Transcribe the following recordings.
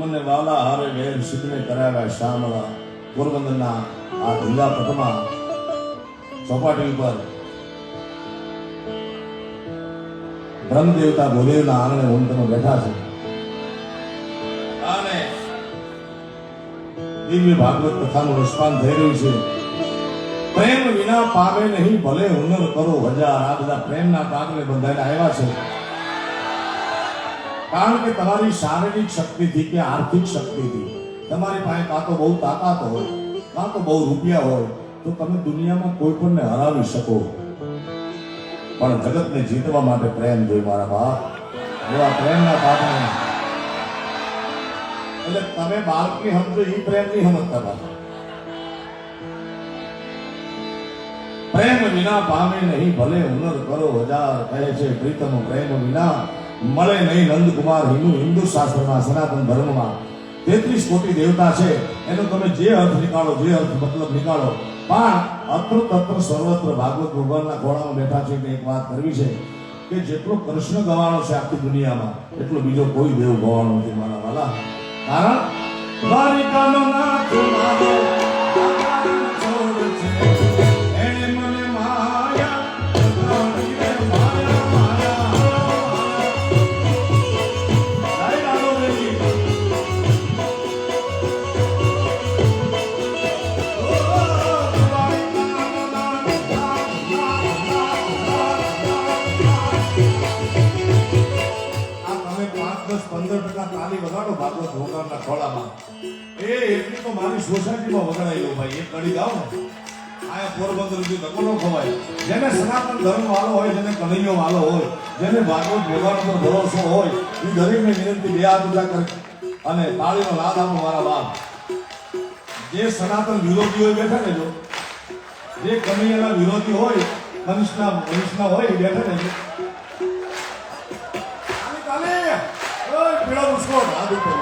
મને વાલા હારે વેર સિદ્ધને કરાવ્યા શામળા પોરબંદરના આ ઢીલા પટમાં ચોપાટી ઉપર બ્રહ્મદેવતા ભૂદેવના આંગણે ઊંટનો બેઠા છે અને દિવ્ય ભાગવત કથાનું રસપાન થઈ રહ્યું છે. પ્રેમ વિના પામે નહીં ભલે હુનર કરો હજાર. આ બધા પ્રેમના કાગલે બંધાઈને આવ્યા છે, કારણ કે તમારી શારીરિક શક્તિથી કે આર્થિક શક્તિથી તમારી પાસે કાં તો બહુ તાકાત હોય, કાં તો બહુ રૂપિયા હોય, તો તમે દુનિયામાં કોઈ પણને હરાવી શકો. પણ જગતને જીતવા માટે પ્રેમ જોઈ મારા બાપ. એવા પ્રેમના પાઠને એટલે તમે બાળકની સમજો એ પ્રેમ નહીં સમજતા. પ્રેમ વિના પામે નહીં ભલે હુનર કરો હજાર. કહે છે પ્રીતમ પ્રેમ વિના મળે નહીં. નંદકુમાર હિન્દુ શાસ્ત્રમાં સનાતન ધર્મમાં 33 કોટી દેવતા છે, એનો તમે જે અર્થ નીકાળો, જે અર્થ મતલબ નીકાળો, પણ અત્ર તત્ર સર્વત્ર ભાગવત ભગવાનના ખોળામાં બેઠા છે. એક વાત કરવી છે કે જેટલો કૃષ્ણ ગવાણો છે આખી દુનિયામાં એટલો બીજો કોઈ દેવ ગવાણો નથી મારા વાલા. કારણ દ્વારિકાનો નાથ મારો દાતારનો છોડ છે. એણે મને માયા બતાવી રે માયા માયા. જય રાઘવજી. તાલી વગાડો ભાગવત ભોગાના ખોળામાં. એટલી તો મારી સોસાયટીમાં વગાડાયેલો ભાઈ. એક કડી ગાવ ને આયા પોરબંદર સુધી ધક્કો ન ખવાય. જેને સનાતન ધર્મ વાળો હોય, જેને કનૈયો વાળો હોય, જેને ભાગવત ભોગાનો પર ભરોસો હોય, એ દરેકને વિનંતી બે હાથ ઊંચા કરે અને તાળીનો નાદ આપો મારા બાપ. જે સનાતન વિરોધી હોય બેઠા રહેજો, જે કનૈયાના વિરોધી હોય, કનિષ્ઠના હોય એ બેઠા રહેજો. પીળો મુસ્કો હાથ ઉપર.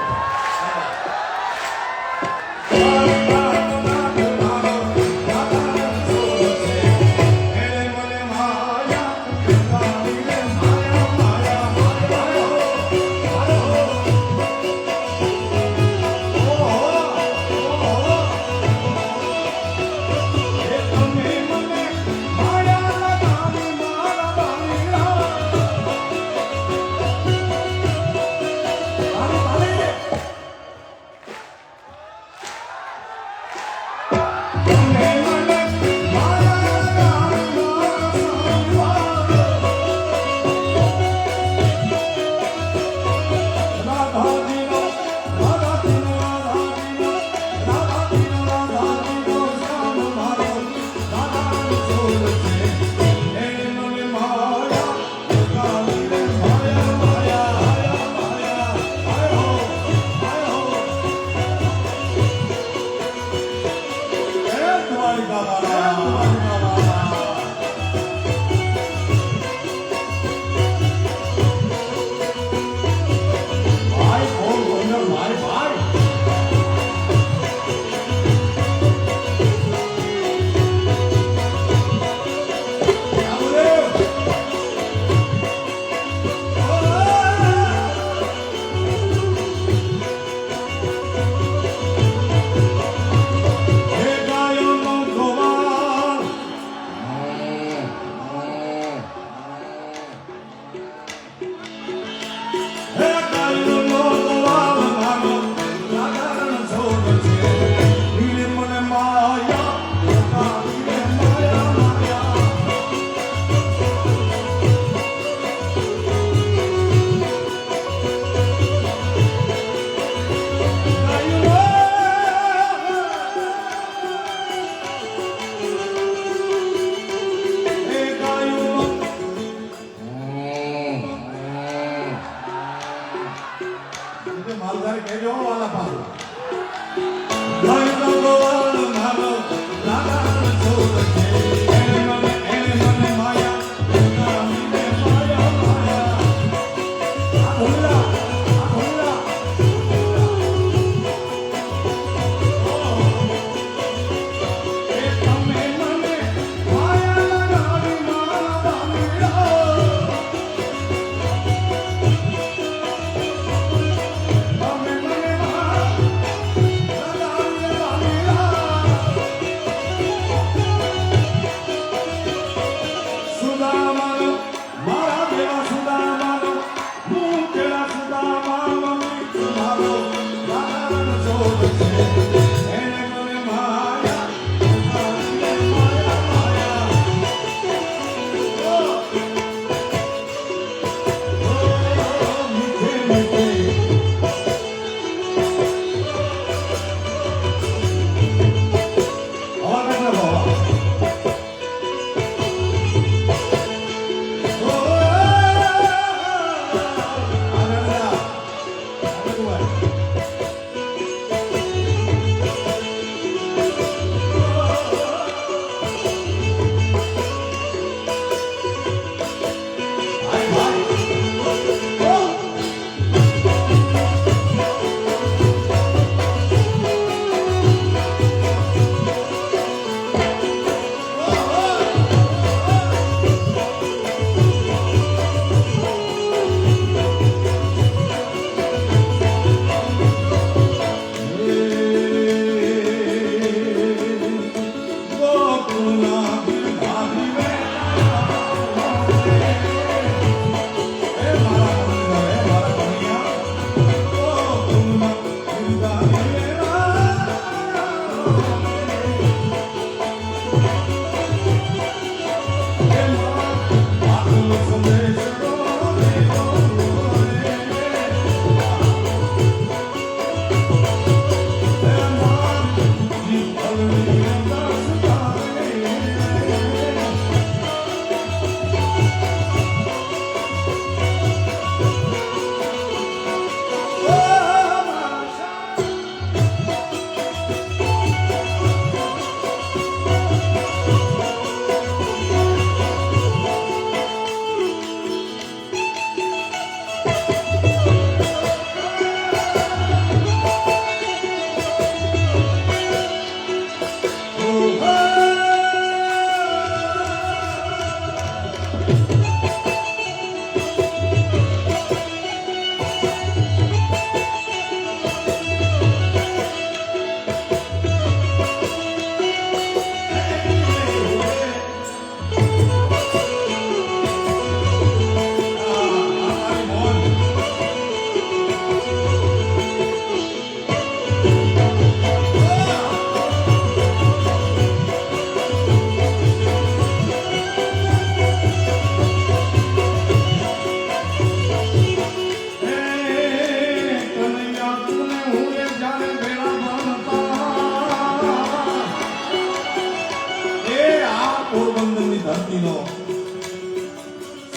પોરબંદરની ધરતીનો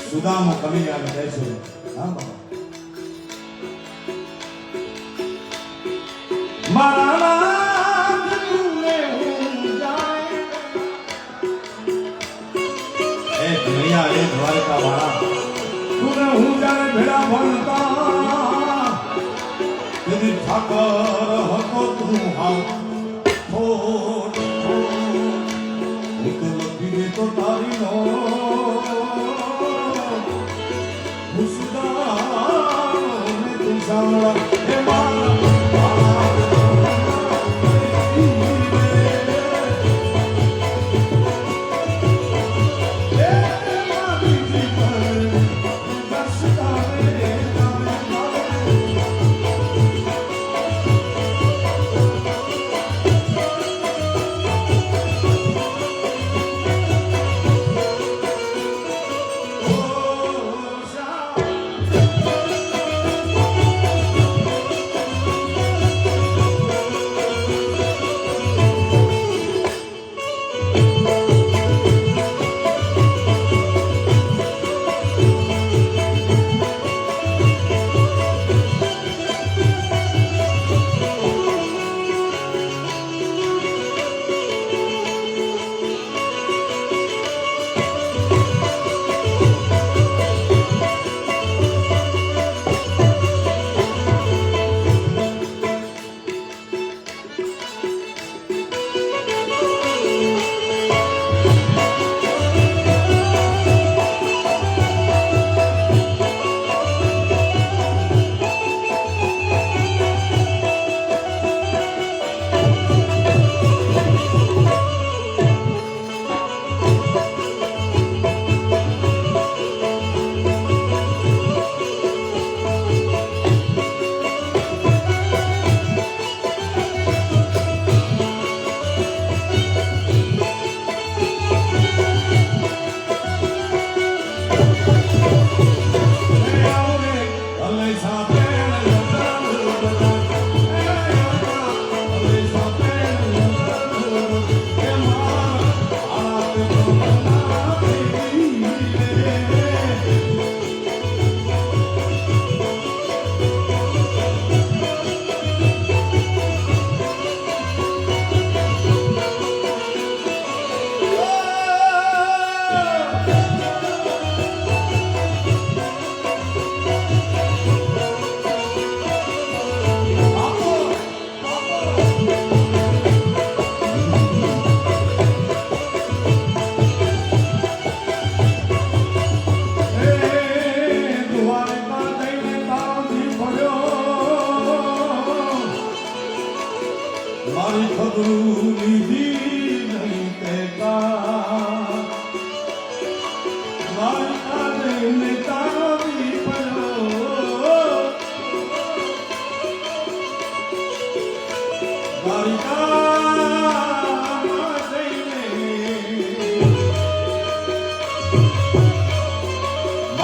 સુદામો કનૈયાને કહે છે, હા બાબા, મારા નાથ તુને હું જાય. એ કનૈયા, એ દ્વારકા વાળા, તુને હું જાણે ભેળા ભણતા, તેની ઠાકર હતો તું હાવ થોડ તો તારી નો મુસ્કાન તું સાંભળા હે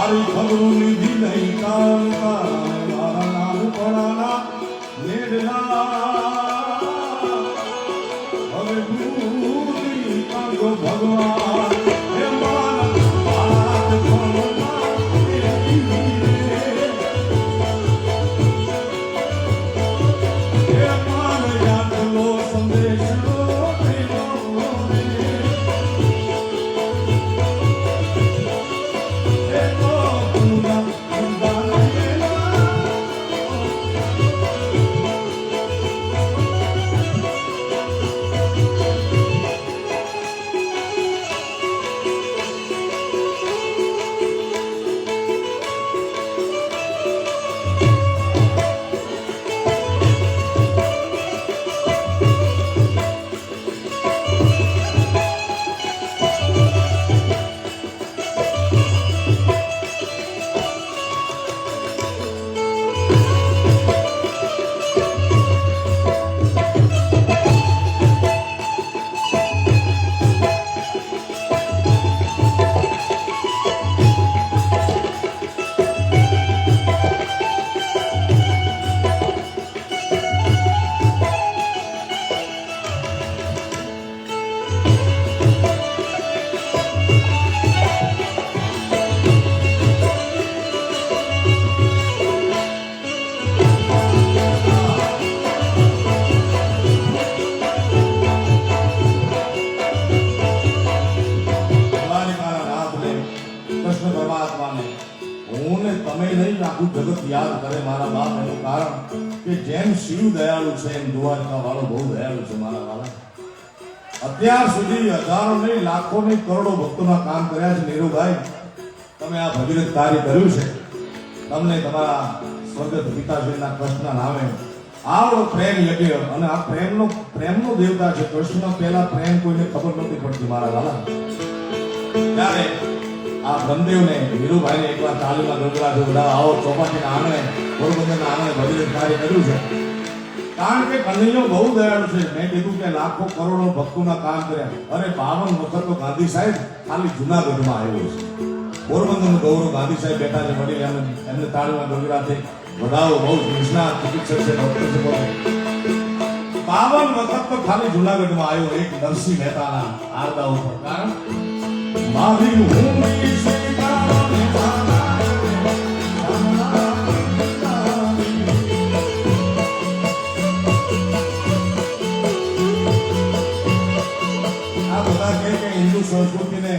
મારી ખબરું લીધી નહીં કાલકા મારા નાનપણાના મેળના હવે ભૂલી કાંગો ભગવાન હે મારા હાથ ખોલવા હે મારા યાદનો સંદેશો જગત યાદ કરે મારા બાપ એનું કારણ કે જેમ શિવ દયાળુ છે એમ દ્વારકા વાળો બહુ દયાળુ છે મારા વાળા. અત્યાર સુધી હજારો નહીં લાખો નહીં કરોડો ભક્તોના કામ કર્યા છે. નીરુભાઈ તમે આ ભગીરથ કાર્ય કર્યું છે. તમને તમારા સ્વર્ગસ્થ પિતાશ્રીના કૃષ્ણના નામે આવડો પ્રેમ યજ્ઞ અને આ પ્રેમનો દેવતા છે કૃષ્ણ. પહેલા પ્રેમ કોઈને ખબર નથી પડતી મારા વાળા. ત્યારે આ બ્રહ્મદેવને વીરુભાઈને એકવાર તાલીમાં ગરગડા જોડા આવો ચોપાટીના આંગણે પોરબંદરના આંગણે ભગીરથ કાર્ય કર્યું છે. કારણ કે કનૈયો બહુ દયાળુ છે. મેં કીધું કે લાખો કરોડો ભક્તોના કામ કર્યા. અરે 52 વખત તો ગાંધી સાહેબ ખાલી જુનાગઢમાં આવ્યો છે. પોરબંદરનું ગૌરવ ગાંધી સાહેબ બેઠા છે. વડીલ એમને તાળીમાં ગરગડાથી વધાવો. બહુ નિષ્ણાત ચિકિત્સક છે, ડોક્ટર છે. 52 વખત તો ખાલી જુનાગઢમાં આવ્યો એક નરસિંહ મહેતાના આરદા ઉપર. કારણ મારી ભૂમિ સ્વીકારો ને મારા આ બધા કહે કે હિન્દુ સંસ્કૃતિને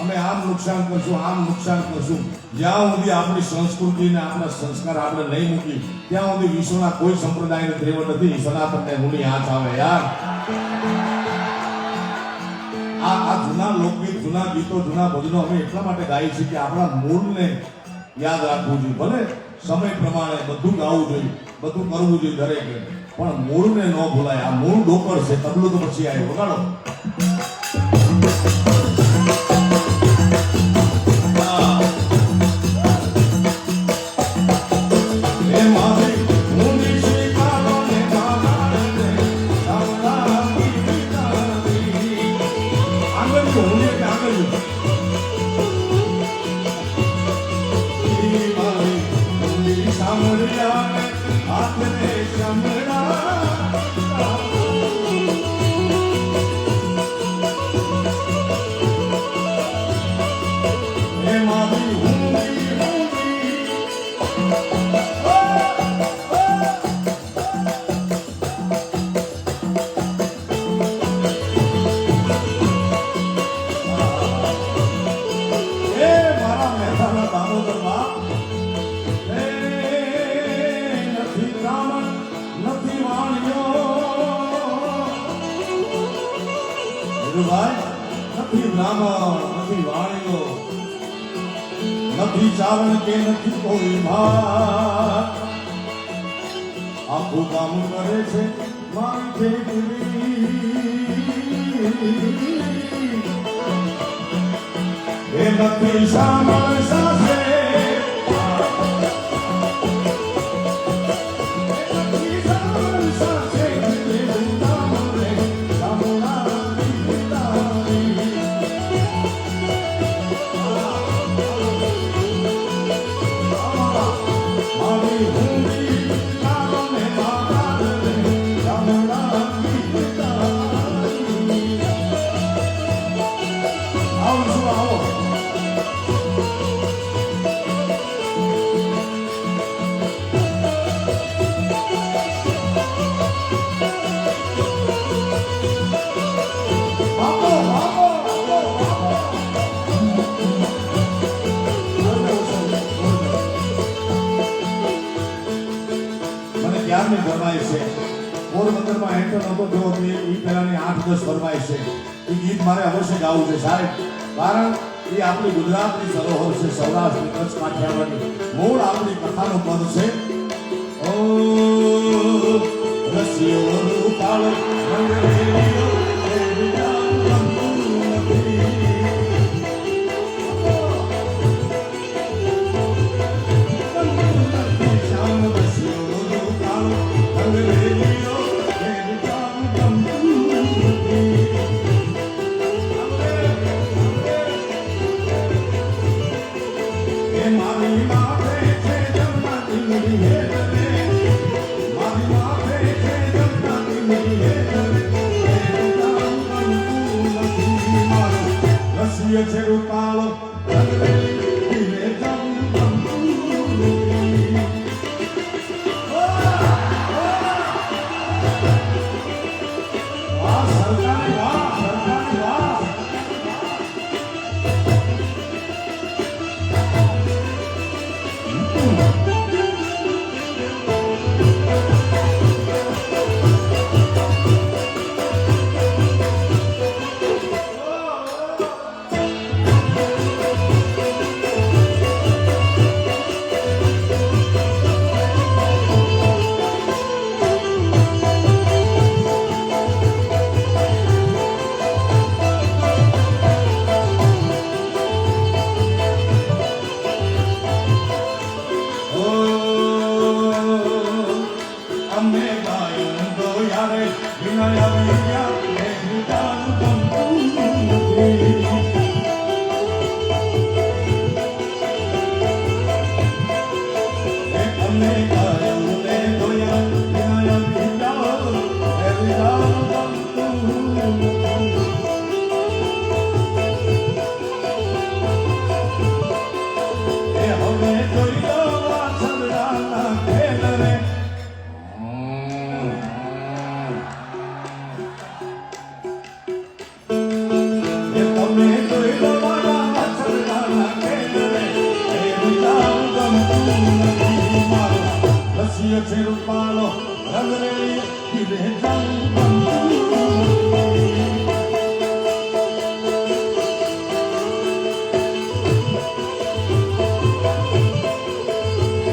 અમે આમ નુકસાન કરશું, આમ નુકસાન કરશું. જ્યાં સુધી આપણી સંસ્કૃતિને આપણા સંસ્કાર આપણે નહીં મૂકી ત્યાં સુધી વિશ્વના કોઈ સંપ્રદાયને ત્રેવડ નથી. સનાતનને મુનિ હાથ આવે યાર. આ જૂના લોકગીત, જૂના ગીતો, જૂના ભજનો અમે એટલા માટે ગાઈએ છીએ કે આપણા મૂળને યાદ રાખવું જોઈએ. ભલે સમય પ્રમાણે બધું ગાવું જોઈએ, બધું કરવું જોઈએ દરેકે, પણ મૂળને ન ભૂલાય. આ મૂળ ડોકર છે. તબલું તો પછી આવ્યો વગાડો. નથી બ્રાહ્મણ, નથી વાણીઓ, નથી ચારણ કે નથી કોઈ ભાત. આખું કામ કરે છે મારી એ નથી શામળ સાથે હજારની ફરમાઈશ છે. પોરબંદરમાં એન્ટર નહોતો થયો તે એ પહેલાની 8-10 ફરમાઈશ છે. એ ગીત મારે અવશ્ય ગાવું છે સાહેબ, કારણ એ આપણી ગુજરાતની સરોવર છે, સૌરાષ્ટ્રની કચ્છ કાઠિયાવાડની મૂળ આપણી કથાનું પદ છે. ઓ રસિયો રૂપાળો રંગરેલિયો એ વિચાર ગમતું નથી. શ્યામ રસિયો રૂપાળો રંગરેલિયો એ વિચાર ગમતું નથી. એ મારી માથે છે જમના ટીંગડી હેઠળે, મારી માથે છે જમના ટીંગડી હેઠળે, એ વિચાર ગમતું નથી મારો રસિયો છે રૂપાળો રંગરેલિયો એ વિચાર ગમતું નથી. વાહ સરકારી વાહ, સરકારી વાહ. અમે ગાયું તો યારે વિના આવી ગયા એ વિચાર ગમતું નથી. અમે ગાયું ને ધોયા વિના આવી ગયા એ વિચાર ગમતું નથી. એ હવે જોઈ લો વાછરડાના ખેલ રે. રસિયો છે રૂપાળો રંગરેલિયો એ વિચાર ગમતું નથી.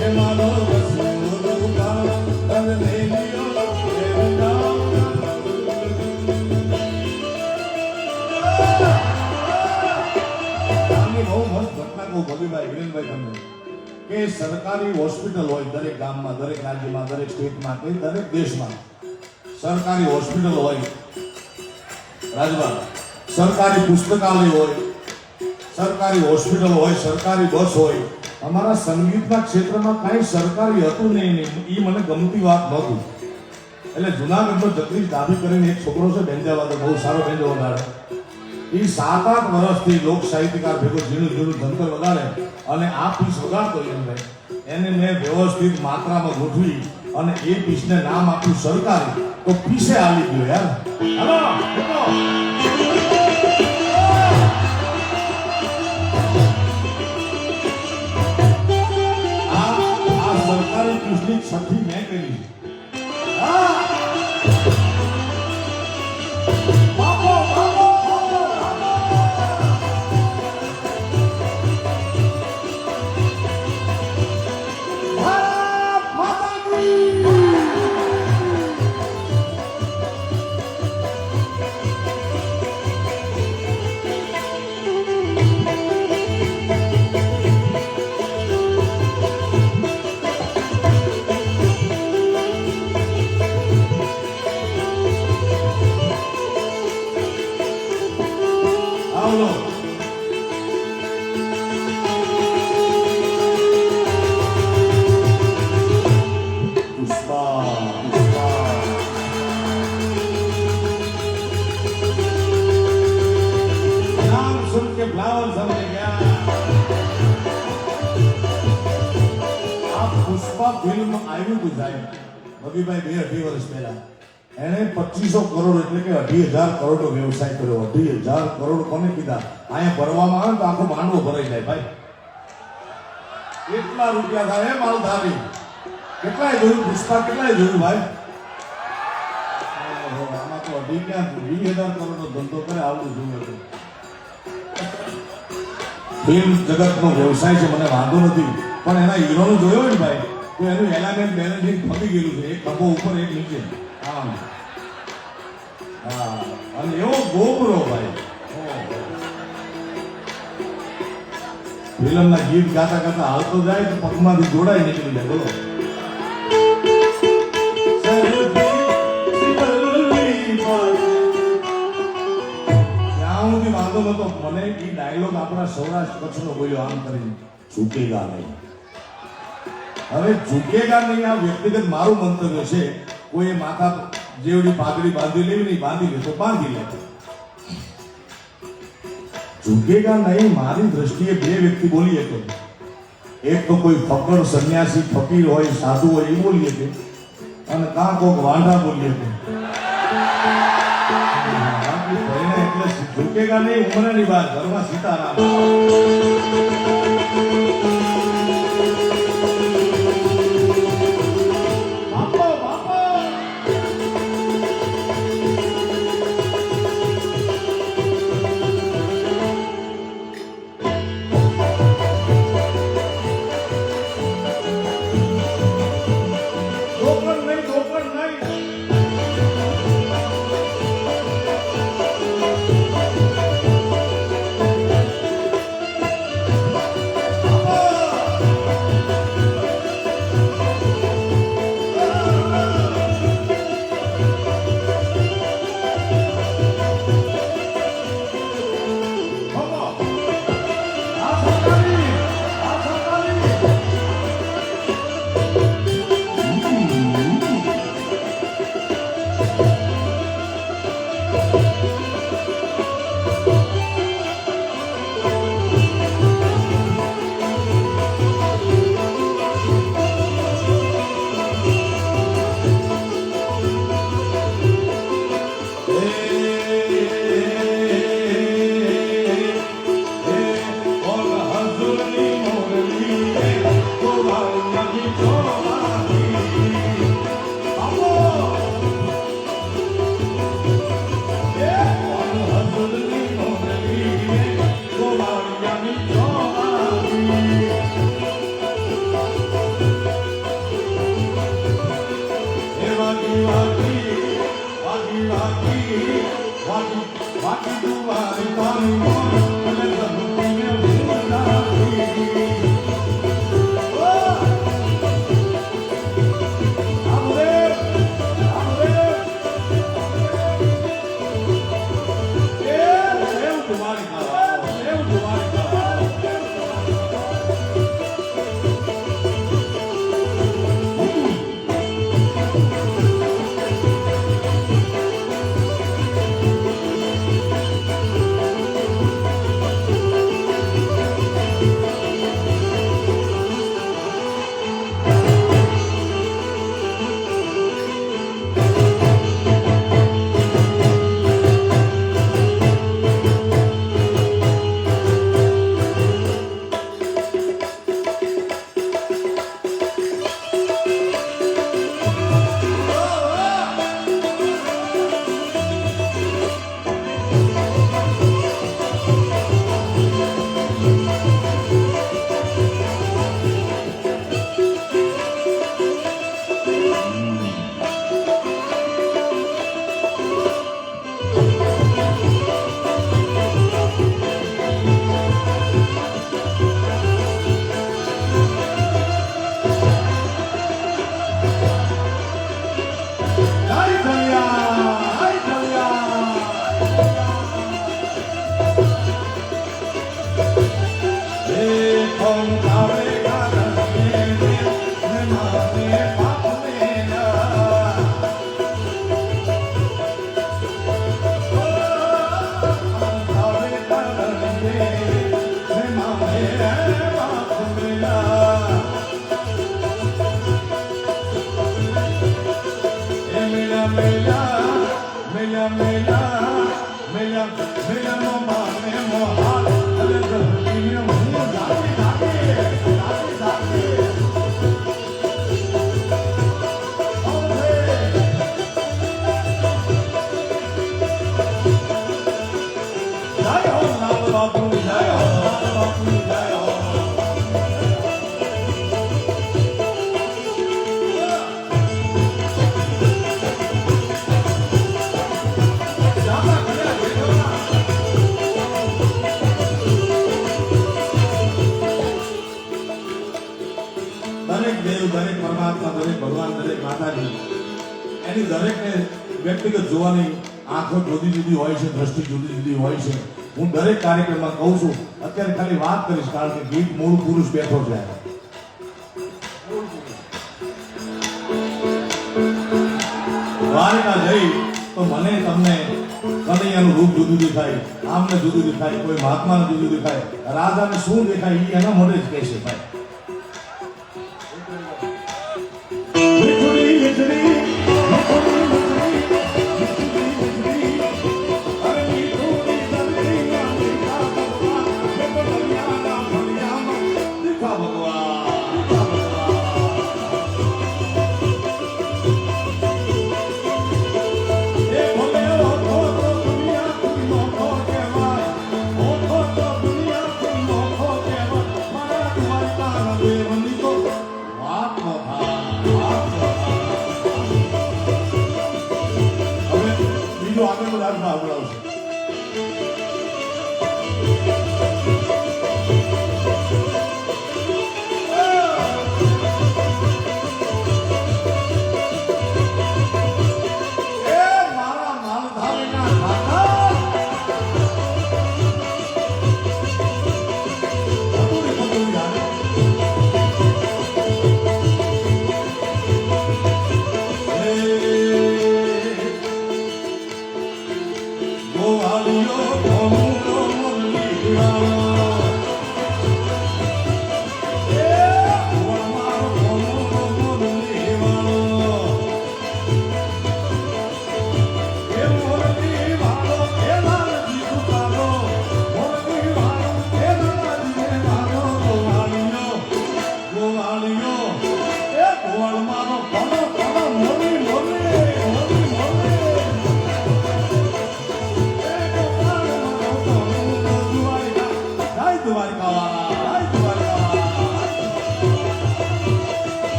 એ મારો રસિયો રૂપાળો રંગરેલિયો એ વિચાર આની બહુ મસ્ત ઘટના કહું ભગીભાઈ હિરેનભાઈ તમને કે સરકારી હોસ્પિટલ હોય દરેક ગામમાં, દરેક રાજ્યમાં, દરેક સ્ટેટમાં કે દરેક દેશમાં સરકારી હોસ્પિટલ હોય રાજભા, સરકારી પુસ્તકાલય હોય, સરકારી હોસ્પિટલ હોય, સરકારી બસ હોય. અમારા સંગીતના ક્ષેત્રમાં કાંઈ સરકારી હતું નહીં. એ મને ગમતી વાત નહોતું. એટલે જુનાગઢનો જગદીશ ડાભી કરીને એક છોકરો છે બેન્જાવાદક, બહુ સારો બેન્જો વગાડે. એ 7-8 વર્ષથી લોક સાહિત્યકાર ભેગો ઝીણું ઝીણું ધનકર વગાડે અને આ પીસ વગાડતો એને મેં વ્યવસ્થિત માત્રામાં ગોઠવી અને એ પીસને નામ આપ્યું સરકારી. તો પીસે હાલી ગયો યાર. હાલો આ સરકારી પીસની છઠ્ઠી મેં કરી. પુષ્પા ફિલ્મ આવ્યું હતું સાહેબ ભગીભાઈ 2-2.5 વર્ષ પહેલા. એણે 2500 કરોડ એટલે કે 2,000 કરોડનો વ્યવસાય કર્યો. 2,000 કરોડ કોને કીધા? અહીંયા ભરવામાં આવે તો આખો માંડવો ભરાઈ જાય ભાઈ. કેટલા રૂપિયા થાય માલધારી? કેટલાય જોયું પુષ્પા, કેટલાય જોયું ભાઈ. ઓહો, આમાં તો 20,000 કરોડનો ધંધો કરે આવડું જોયું હતું. ફિલ્મ જગતનો વ્યવસાય છે, મને વાંધો નથી, પણ એના હીરોનું જોયો ને ભાઈ તો એનું એલામેન્ટ બેલેન્સિંગ ફરી ગયેલું છે, એક ખભો ઉપર એક નીચે આમ. હા, અને એવો ગોબરો ભાઈ. ફિલ્મના ગીત ગાતા ગાતા હાલતો જાય તો પગમાંથી જોડાઈ નીકળી જાય. બોલો ત્યાં સુધી વાંધો નતો મને. એ ડાયલોગ આપણા સૌરાષ્ટ્ર કચ્છનો બોલ્યો આમ કરીને, ઝૂકેગા નહીં. હવે ઝૂકેગા નહીં આ વ્યક્તિગત મારું મંતવ્ય છે. કોઈ માથા જેવડી પાઘડી બાંધી લેવી નહીં, બાંધી લે તો બાંધી લે. ઝૂકેગા નહીં મારી દ્રષ્ટિએ બે વ્યક્તિ બોલી શકે. એક તો કોઈ ફકર સંન્યાસી ફકીર હોય, સાધુ હોય એ બોલી શકે, અને કાં કોક વાંઢા બોલી શકે. એટલે ઝૂકેગા નહીં ઉમરાની વાત, ઘરમાં સીતારામ. દરેક દેવ, દરેક પરમાત્મા, દરેક ભગવાન, દરેક માતાજી, એની દરેકને વ્યક્તિગત જોવાની આંખો જુદી જુદી હોય છે, દ્રષ્ટિ જુદી જુદી હોય છે. હું દરેક કાર્યક્રમમાં કહું છું, અત્યારે ખાલી વાત કરીશ કારણ કે ગીત મૂળ પુરુષ બેઠો છે. દ્વારકા જઈ તો મને તમને કનૈયાનું રૂપ જુદું દેખાય, આમને જુદું દેખાય, કોઈ મહાત્માને જુદું દેખાય, રાજાને શું દેખાય એ એના મોઢે જ કહેશે ભાઈ.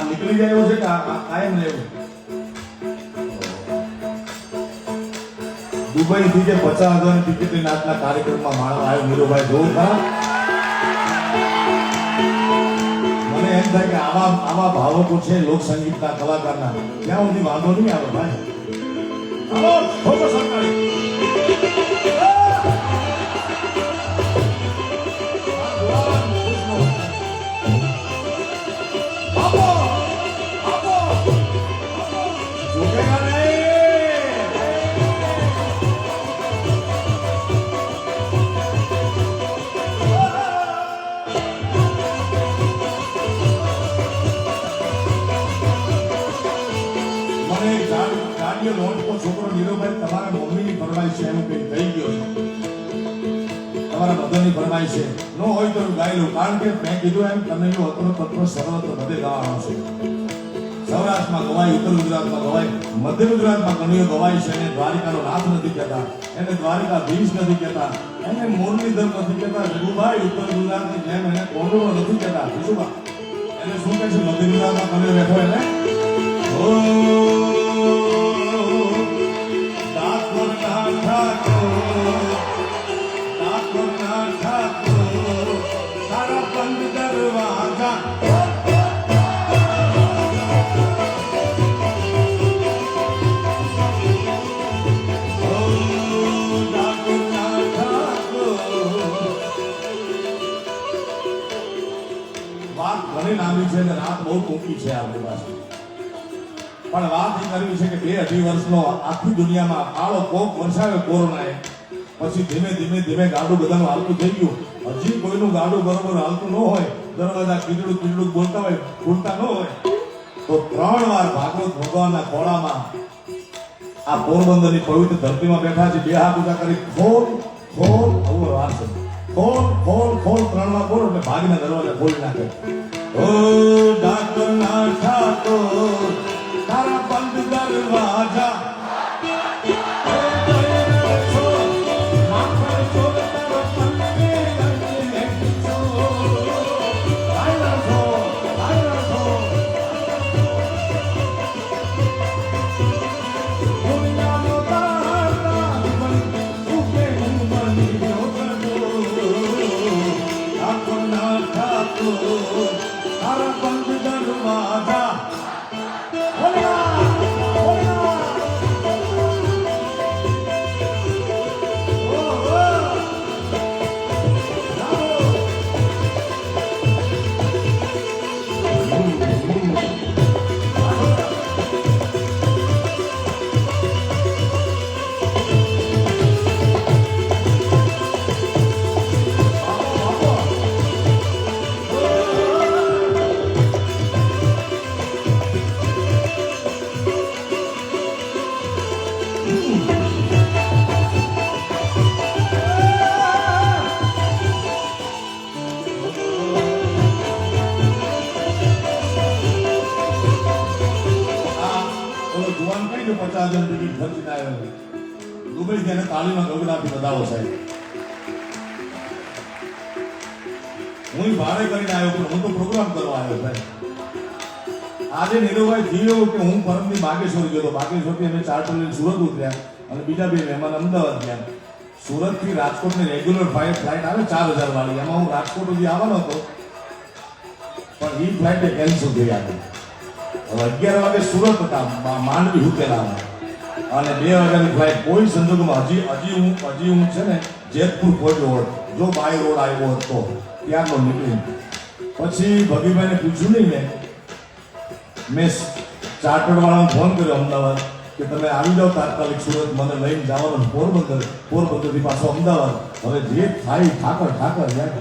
નીકળી જાય એવું છે કે કાયમ લેવું. દુબઈ થી જે 50,000 ટિકિટ નાચના કાર્યક્રમમાં માણસ આવ્યો મીરુભાઈ જોઉં ખરા. મને એમ થાય કે આવા ભાવકો છે લોક સંગીતના કલાકારના, ત્યાં સુધી વાંધો નહીં આવે ભાઈ. આવો ફોટો સરકારી છોકરો નીરોભાઈ તમારા મમ્મીની ફરમાઈશ છે એમ કંઈ થઈ ગયો છે, તમારા મધરની ફરમાઈશ છે, ન હોય તો ગાઈ લો, કારણ કે મેં કીધું એમ તમે અત્રો તત્વ સર્વત્ર બધે ગાવાનો છે. સૌરાષ્ટ્રમાં ગવાય, ઉત્તર ગુજરાતમાં ગવાય, મધ્ય ગુજરાતમાં ઘણીઓ ગવાય છે. એને દ્વારિકાનો નાથ નથી કહેતા, એને દ્વારિકાધીશ નથી કહેતા, એને મુરલીધર નથી કહેતા. રઘુભાઈ ઉત્તર ગુજરાતની જેમ એને કોંડુરો નથી કહેતા. વિશુભા એને શું કહે છે? મધ્ય ગુજરાતમાં ઘણીઓ બેઠો એને ઓ ઠાકોર તારા પંચ દરવાજા ઘણી લાંબી છે અને રાત બહુ ટૂંકી છે આપણી પાસે. પણ વાત એ કરવી છે કે 2-2.5 વર્ષનો આખી દુનિયામાં કાળો કોક વરસાવ્યો કોરોનાએ. પછી ધીમે ધીમે ધીમે ગાડું બધાનું હાલતું થઈ ગયું. હજી કોઈનું ગાડું બરોબર હાલતું ન હોય, દરવાજા કીડડું કીડડું બોલતા હોય, ખુલતા ન હોય, તો 3 વાર ભાગવત ભગવાનના ખોળામાં આ પોરબંદરની પવિત્ર ધરતીમાં બેઠા છે. 2 હાથ ઊંચા કરી ખોલ ખોલ આવો વાર છે. ખોલ ખોલ ખોલ 3 વાર બોલો એટલે ભાગીના દરવાજા ખોલી નાખે. ઓ ડાકર ના ઠાકોર તારા બંધ દરવાજા દુબઈ તેને તાલીમાં ગગડાથી બતાવો સાહેબ. હું ભાડે કરીને આવ્યો પણ હું તો પ્રોગ્રામ કરવા આવ્યો સાહેબ. આજે નીરવભાઈ થયો કે હું પરમથી બાગેશ્વર ગયો હતો. બાગેશ્વરથી અમે ચાર્ટર લઈને સુરત ઉતર્યા અને બીજા 2 મહેમાન અમદાવાદ ગયા. સુરતથી રાજકોટની રેગ્યુલર ફ્લાઇટ આવે 4000 વાળી. એમાં હું રાજકોટ સુધી આવવાનો હતો પણ એ ફ્લાઇટે કેન્સલ થઈ આવી. હવે 11 વાગે સુરત હતા, માંડવી ઉતરેલા અને 2 વાગ્યાની ફ્લાઇટ. કોઈ સંજોગોમાં હજી હું છે ને જેતપુર પહોંચ્યો હોત જો બાય રોડ આવ્યો હોત તો ત્યારનો નીકળી. પછી ભગીભાઈને પૂછ્યું નહીં, મેં ચાર્ટરવાળાને ફોન કર્યો અમદાવાદ કે તમે આવી જાઓ તાત્કાલિક સુરત, મને લઈને જવાનું પોરબંદરથી પાછો અમદાવાદ. હવે જે થાય ઠાકર યાર.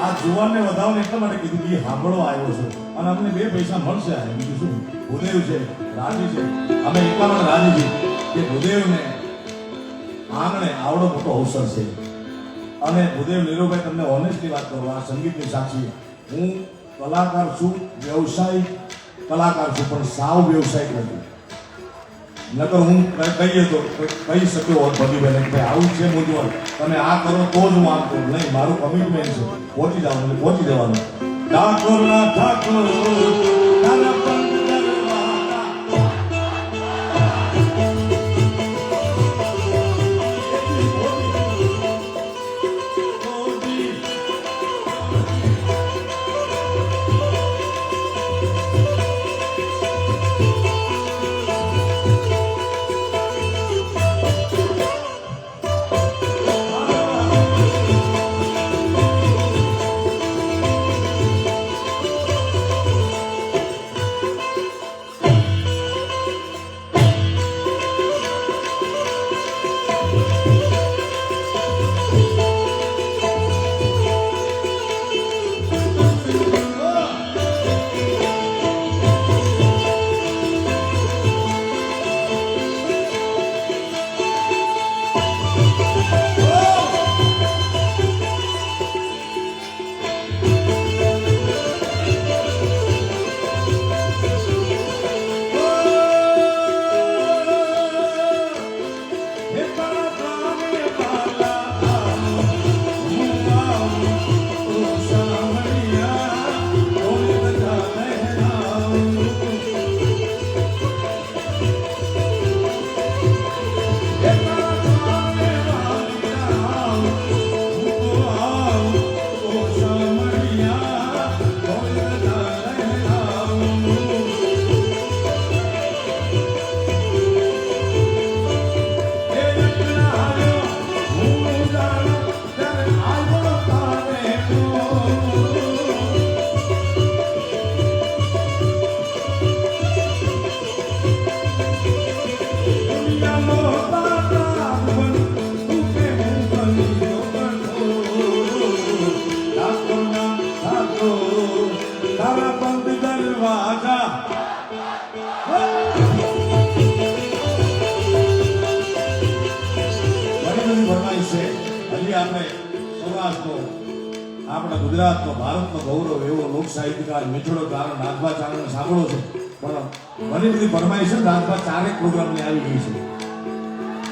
આ જુવાનને વધાવને એટલા માટે કીધું કે સાંભળવા આવ્યો છું અને અમને 2 પૈસા મળશે. બીજું શું? ભૂદેવ છે, રાજી છે. અમે એટલા માટે રાજી છીએ કે ભૂદેવને આંગણે આવડો મોટો અવસર છે. અને ભૂદેવ નીરવભાઈ તમને ઓનેસ્ટલી વાત કરું, આ સંગીતની સાક્ષી, હું કલાકાર છું, વ્યવસાયિક કલાકાર છું, પણ સાવ વ્યવસાયિક નથી. નકર હું કહીએ તો કહી શક્યો હોત ભગીભાઈને કે આવું છે મૂંઝવણ, તમે આ કરો તો જ હું આમ કરું. નહીં, મારું કમિટમેન્ટ છે પહોંચી જવાનું એટલે પહોંચી જવાનું. ઠાકોર ના ઠાકોર તારા બંધ દરવાજા ફરમાઈશ છે હજી આપણે સૌરાષ્ટ્રનો આપણા ગુજરાતનો ભારતનો ગૌરવ એવો લોક સાહિત્યકાર મીઠડો કારણ રાજભા ચારણને સાંભળો છે પણ ઘણી બધી ફરમાઈશ છે રાજભા ચારેક પ્રોગ્રામની આવી ગઈ છે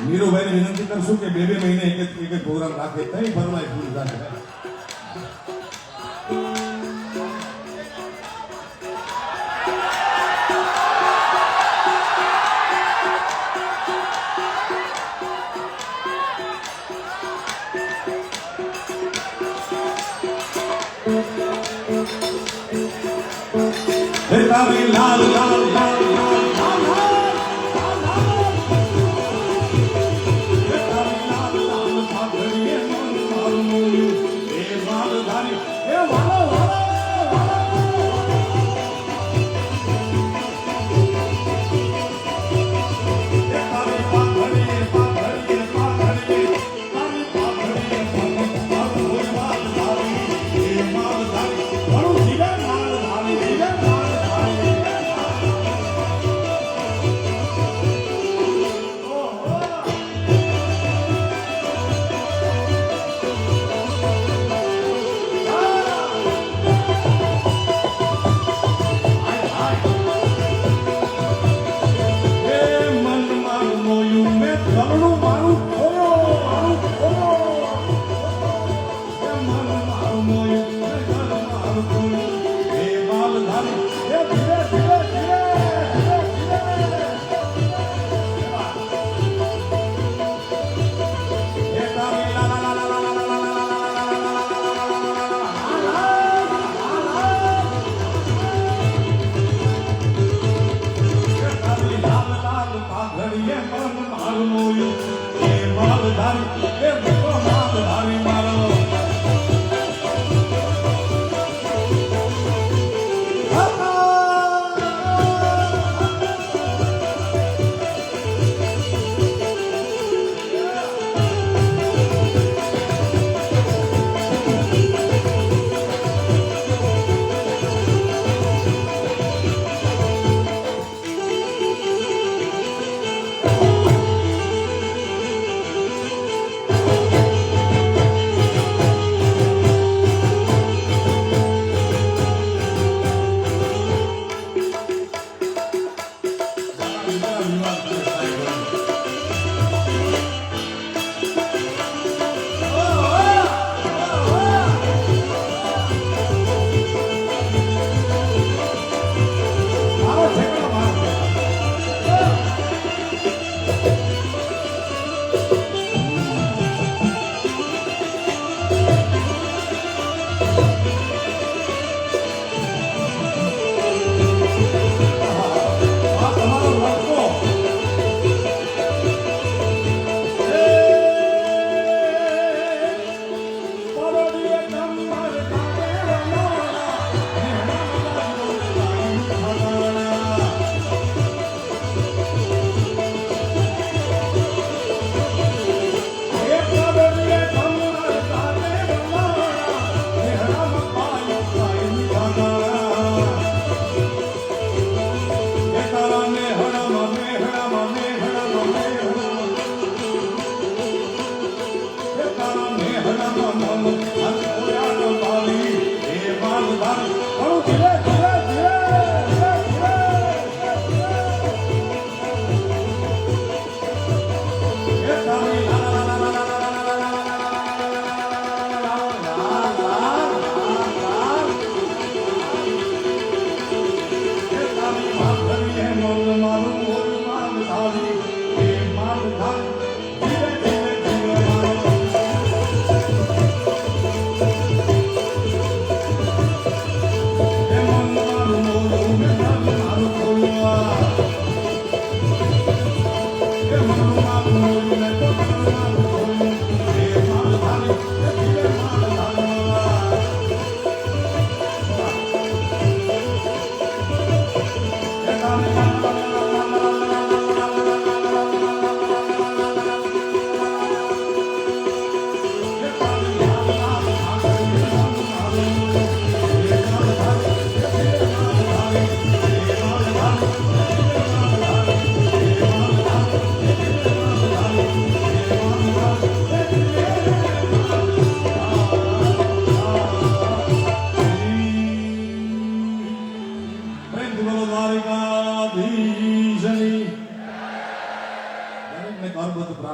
નીરુભાઈને વિનંતી કરશું કે બે મહિને એક પ્રોગ્રામ રાખે તઈ ફરમાઈશ પૂરી થશે તારી લાલ લાલ લાલ લાલ લાલ તારી લાલ લાલ પાઘડીએ મન મારું એ માલધારી એ વાલો વાલો તારી પાઘડીએ પાઘડીએ પાઘડીએ તારી પાઘડીએ મારું માલધારી એ માલધારી મારું જીવન માલધારી જીવન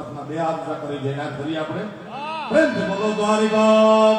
પ્રાર્થના બે હાથ ઊંચા કરી જઈને કરીએ આપણે પ્રેમથી બોલો દ્વારિકા